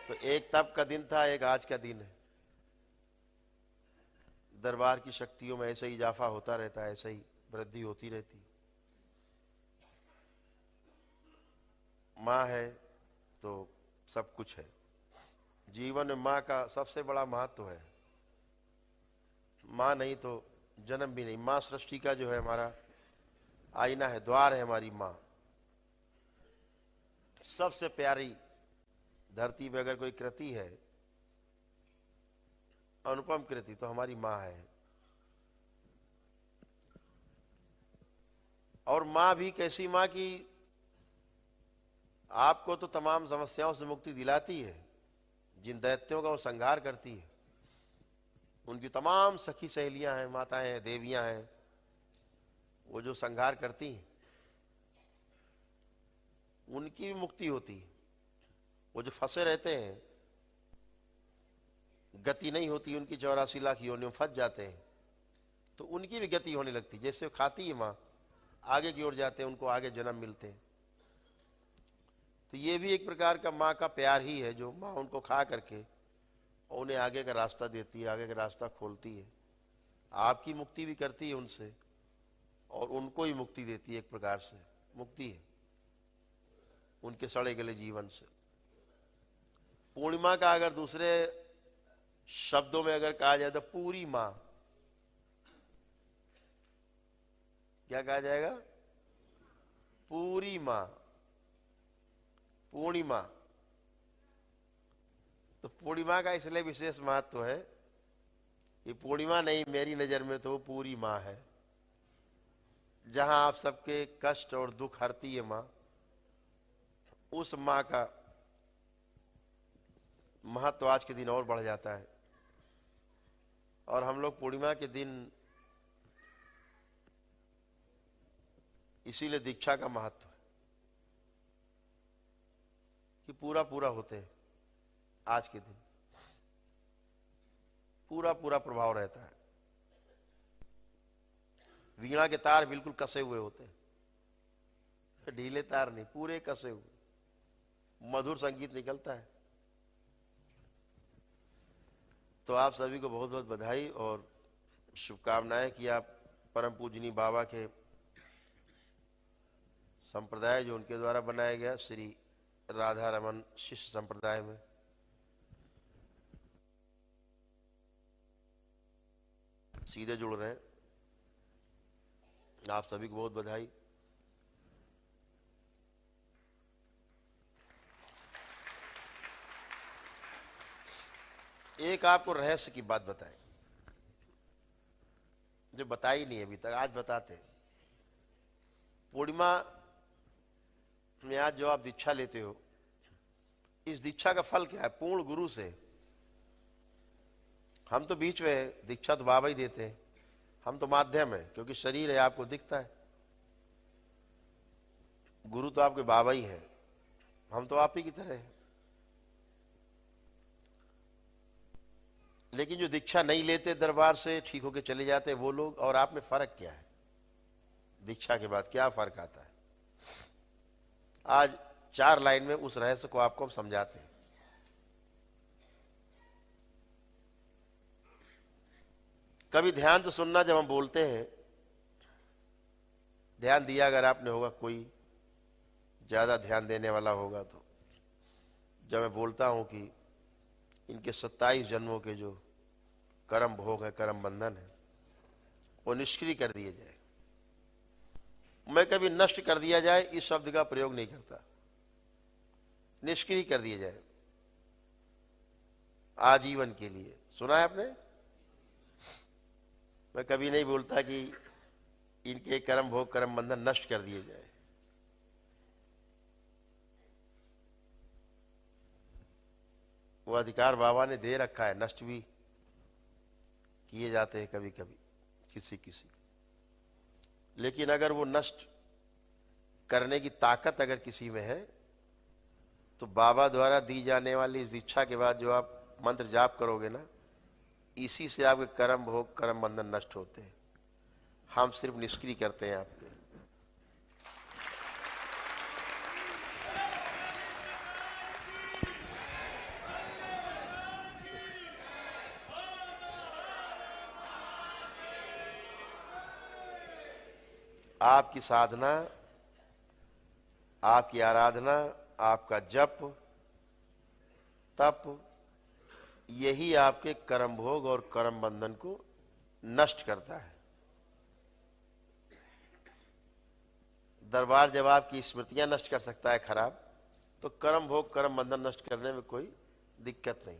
तो एक तब का दिन था, एक आज का दिन है। दरबार की शक्तियों में ऐसे ही इजाफा होता रहता है, ऐसे ही वृद्धि होती रहती। माँ है तो सब कुछ है। जीवन में माँ का सबसे बड़ा महत्व है। माँ नहीं तो जन्म भी नहीं। माँ सृष्टि का जो है हमारा आईना है, द्वार है हमारी माँ। सबसे प्यारी धरती में अगर कोई कृति है, अनुपम कृति, तो हमारी माँ है। और माँ भी कैसी माँ की आपको तो तमाम समस्याओं से मुक्ति दिलाती है। जिन दैत्यों का वो संहार करती है, उनकी तमाम सखी सहेलियां हैं, माताएं हैं, देवियां हैं, वो जो संहार करती हैं, उनकी भी मुक्ति होती है। वो जो फंसे रहते हैं, गति नहीं होती उनकी, 84 लाख योनियों में फंस जाते हैं, तो उनकी भी गति होने लगती। जैसे खाती है माँ, आगे की ओर जाते हैं, उनको आगे जन्म मिलते हैं। तो ये भी एक प्रकार का माँ का प्यार ही है, जो माँ उनको खा करके और उन्हें आगे का रास्ता देती है, आगे का रास्ता खोलती है। आपकी मुक्ति भी करती है उनसे, और उनको ही मुक्ति देती है। एक प्रकार से मुक्ति है उनके सड़े गले जीवन से। पूर्णिमा का अगर दूसरे शब्दों में अगर कहा जाए तो पूरी माँ, क्या कहा जाएगा? पूरी माँ, पूर्णिमा। तो पूर्णिमा का इसलिए विशेष महत्व है, ये पूर्णिमा नहीं, मेरी नजर में तो वो पूरी माँ है। जहां आप सबके कष्ट और दुख हरती है माँ, उस माँ का महत्व आज के दिन और बढ़ जाता है। और हम लोग पूर्णिमा के दिन इसीलिए दीक्षा का महत्व है कि पूरा पूरा होते हैं। आज के दिन पूरा पूरा प्रभाव रहता है। वीणा के तार बिल्कुल कसे हुए होते हैं, ढीले तार नहीं, पूरे कसे हुए, मधुर संगीत निकलता है। तो आप सभी को बहुत बहुत बधाई और शुभकामनाएं कि आप परम पूजनीय बाबा के संप्रदाय, जो उनके द्वारा बनाया गया श्री राधा रमन शिष्य संप्रदाय में सीधे जुड़ रहे हैं। आप सभी को बहुत बधाई। एक आपको रहस्य की बात बताएं, जो बताई नहीं अभी तक, आज बताते। पूर्णिमा में आज जो आप दीक्षा लेते हो, इस दीक्षा का फल क्या है? पूर्ण गुरु से। हम तो बीच में है, दीक्षा तो बाबा ही देते हैं, हम तो माध्यम है, क्योंकि शरीर है, आपको दिखता है। गुरु तो आपके बाबा ही है, हम तो आप ही की तरह है। लेकिन जो दीक्षा नहीं लेते, दरबार से ठीक होके चले जाते, वो लोग और आप में फर्क क्या है? दीक्षा के बाद क्या फर्क आता है? आज 4 लाइन में उस रहस्य को आपको हम समझाते हैं। कभी ध्यान तो सुनना, जब हम बोलते हैं, ध्यान दिया अगर आपने होगा, कोई ज्यादा ध्यान देने वाला होगा, तो जब मैं बोलता हूं कि इनके 27 जन्मों के जो कर्म भोग है, कर्म बंधन है, वो निष्क्रिय कर दिए जाए। मैं कभी नष्ट कर दिया जाए इस शब्द का प्रयोग नहीं करता, निष्क्रिय कर दिए जाए आजीवन के लिए। सुना है आपने? मैं कभी नहीं बोलता कि इनके कर्म भोग कर्म बंधन नष्ट कर दिए जाए। वो अधिकार बाबा ने दे रखा है, नष्ट भी किए जाते हैं कभी कभी किसी किसी। लेकिन अगर वो नष्ट करने की ताकत अगर किसी में है, तो बाबा द्वारा दी जाने वाली इस दीक्षा के बाद जो आप मंत्र जाप करोगे ना, इसी से आपके कर्म भोग कर्म बंधन नष्ट होते हैं। हम सिर्फ निष्क्रिय करते हैं आपके। आपकी साधना, आपकी आराधना, आपका जप तप, यही आपके कर्म भोग और कर्म बंधन को नष्ट करता है। दरबार जब आपकी स्मृतियां नष्ट कर सकता है खराब, तो कर्म भोग कर्म बंधन नष्ट करने में कोई दिक्कत नहीं।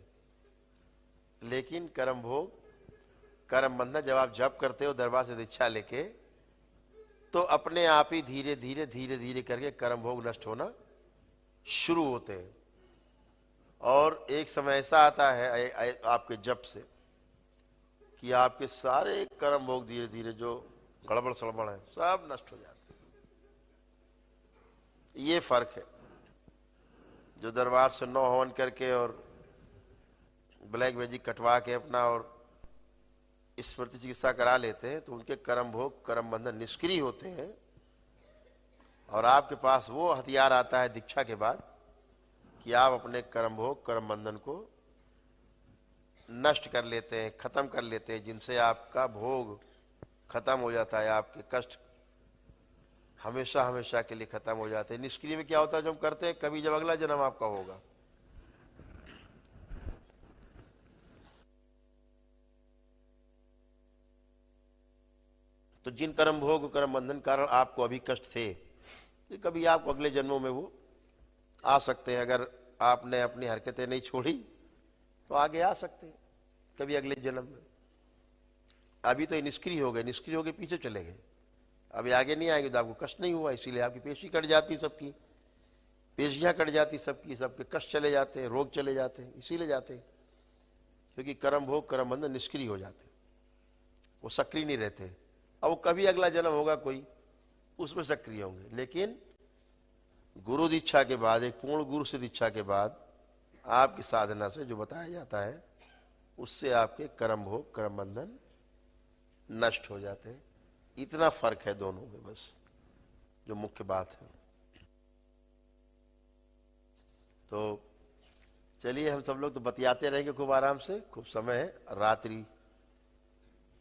लेकिन कर्म भोग कर्म बंधन जब आप जप करते हो दरबार से दीक्षा लेके, तो अपने आप ही धीरे धीरे धीरे धीरे करके कर्म भोग नष्ट होना शुरू होते हैं। और एक समय ऐसा आता है आपके जप से कि आपके सारे कर्म भोग धीरे धीरे जो गड़बड़ सड़बड़ है सब नष्ट हो जाते हैं। ये फर्क है। जो दरबार से 9 हवन करके और ब्लैक मैजिक कटवा के अपना और स्मृति चिकित्सा करा लेते हैं, तो उनके कर्म भोग कर्म बंधन निष्क्रिय होते हैं। और आपके पास वो हथियार आता है दीक्षा के बाद कि आप अपने कर्म भोग कर्म बंधन को नष्ट कर लेते हैं, खत्म कर लेते हैं, जिनसे आपका भोग खत्म हो जाता है, आपके कष्ट हमेशा हमेशा के लिए खत्म हो जाते हैं। निष्क्रिय में क्या होता है, जो हम करते हैं कभी जब अगला जन्म आपका होगा। तो जिन कर्म भोग कर्म बंधन कारण आपको अभी कष्ट थे, ये कभी आपको अगले जन्मों में वो आ सकते हैं। अगर आपने अपनी हरकतें नहीं छोड़ी तो आगे आ सकते हैं कभी अगले जन्म में। अभी तो ये निष्क्रिय हो गए, निष्क्रिय हो गए पीछे चले गए, अभी आगे नहीं आएंगे तो आपको कष्ट नहीं हुआ, इसीलिए आपकी पेशी कट जाती, सबकी पेशियां कट जाती, सबकी सबके कष्ट चले जाते हैं, रोग चले जाते हैं, इसीलिए जाते हैं क्योंकि कर्म भोग कर्म बंधन निष्क्रिय हो जाते, वो सक्रिय नहीं रहते। अब वो कभी अगला जन्म होगा कोई, उसमें सक्रिय होंगे। लेकिन गुरु दीक्षा के बाद, एक पूर्ण गुरु से दीक्षा के बाद आपकी साधना से जो बताया जाता है, उससे आपके कर्म भोग कर्म बंधन नष्ट हो जाते हैं। इतना फर्क है दोनों में, बस जो मुख्य बात है। तो चलिए हम सब लोग तो बतियाते रहेंगे खूब आराम से, खूब समय है, रात्रि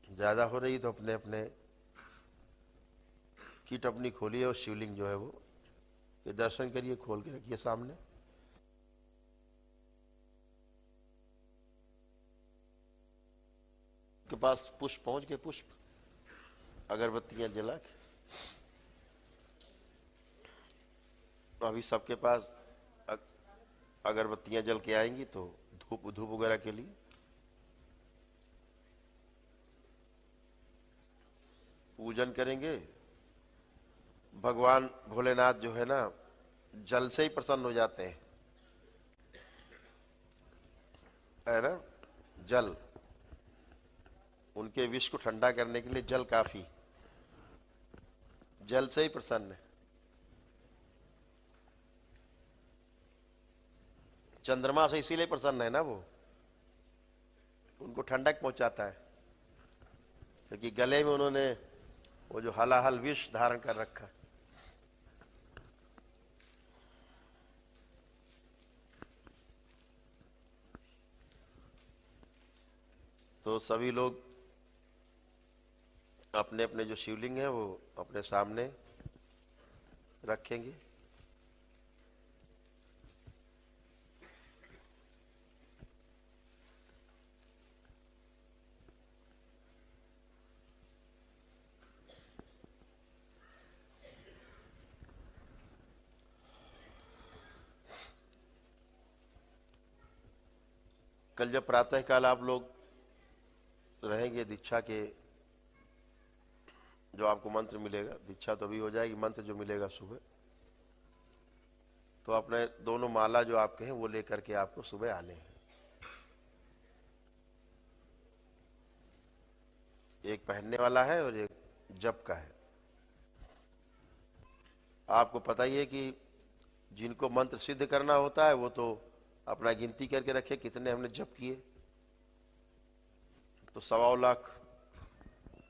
ज्यादा हो रही, तो अपने अपने किट अपनी खोलिए और शिवलिंग जो है वो के दर्शन करिए, खोल के रखिए सामने। के पास पुष्प पहुंच के पुष्प अगरबत्तियां जला के, अभी सबके पास अगरबत्तियां जल के आएंगी, तो धूप धूप वगैरह के लिए पूजन करेंगे। भगवान भोलेनाथ जो है ना, जल से ही प्रसन्न हो जाते हैं, है ना। जल, उनके विष को ठंडा करने के लिए जल काफी, जल से ही प्रसन्न है। चंद्रमा से इसीलिए प्रसन्न है ना, वो उनको ठंडक पहुंचाता है, क्योंकि गले में उन्होंने वो जो हलाहल विष धारण कर रखा। तो सभी लोग अपने अपने जो शिवलिंग है वो अपने सामने रखेंगे। कल जब प्रातः काल आप लोग रहेंगे दीक्षा के, जो आपको मंत्र मिलेगा, दीक्षा तो अभी हो जाएगी, मंत्र जो मिलेगा सुबह, तो अपने दोनों माला जो आपके हैं वो लेकर के आपको सुबह आने हैं। एक पहनने वाला है और एक जप का है। आपको पता ही है कि जिनको मंत्र सिद्ध करना होता है वो तो अपना गिनती करके रखे कितने हमने जप किए, तो 1.25 लाख